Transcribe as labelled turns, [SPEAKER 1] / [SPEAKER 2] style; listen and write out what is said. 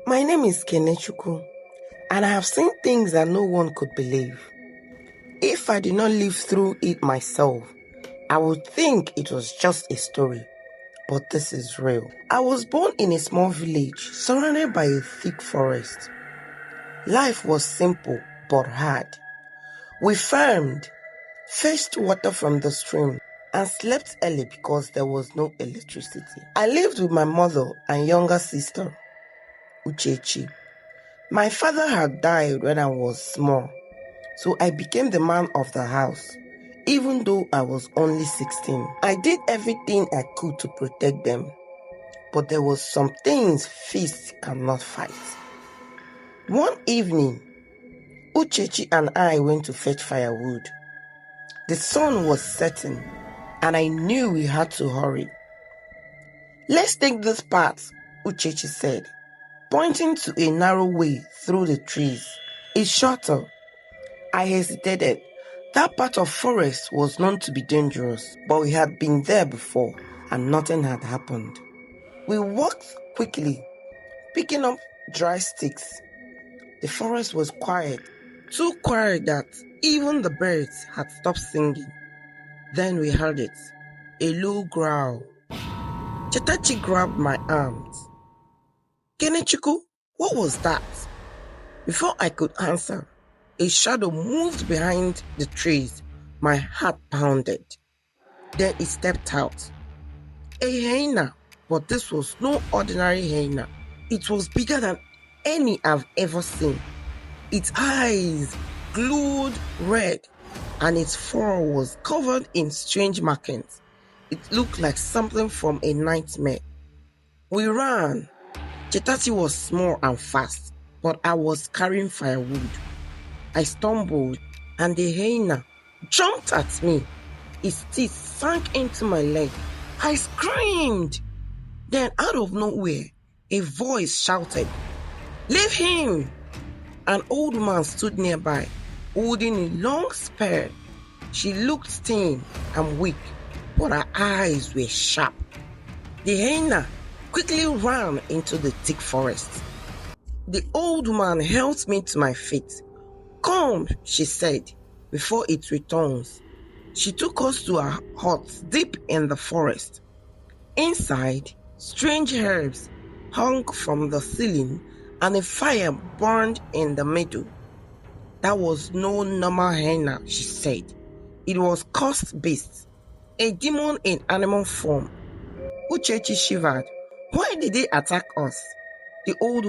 [SPEAKER 1] My name is Kenechukwu, and I have seen things that no one could believe. If I did not live through it myself, I would think it was just a story. But this is real. I was born in a small village surrounded by a thick forest. Life was simple but hard. We farmed, fetched water from the stream, and slept early because there was no electricity. I lived with my mother and younger sister, Uchechi. My father had died when I was small, so I became the man of the house, even though I was only 16. I did everything I could to protect them, but there was some things fists cannot fight. One evening, Uchechi and I went to fetch firewood. The sun was setting, and I knew we had to hurry. "Let's take this path," Uchechi said, pointing to a narrow way through the trees. "It's shorter." I hesitated. That part of forest was known to be dangerous, but we had been there before and nothing had happened. We walked quickly, picking up dry sticks. The forest was quiet, too quiet that even the birds had stopped singing. Then we heard it, a low growl. Chetachi grabbed my arms. "Kenechukwu, what was that?" Before I could answer, a shadow moved behind the trees. My heart pounded. Then it stepped out. A hyena, but this was no ordinary hyena. It was bigger than any I've ever seen. Its eyes glowed red, and its fur was covered in strange markings. It looked like something from a nightmare. We ran. Chetachi was small and fast, but I was carrying firewood. I stumbled, and the hyena jumped at me. Its teeth sank into my leg. I screamed. Then, out of nowhere, a voice shouted, "Leave him!" An old man stood nearby, holding a long spear. She looked thin and weak, but her eyes were sharp. The hyena quickly ran into the thick forest. The old man helped me to my feet. "Come," she said, "before it returns." She took us to a hut deep in the forest. Inside, strange herbs hung from the ceiling and a fire burned in the middle. That was no normal hyena, she said. It was cursed beast, a demon in animal form. Uchechi shivered. Why did they attack us? The old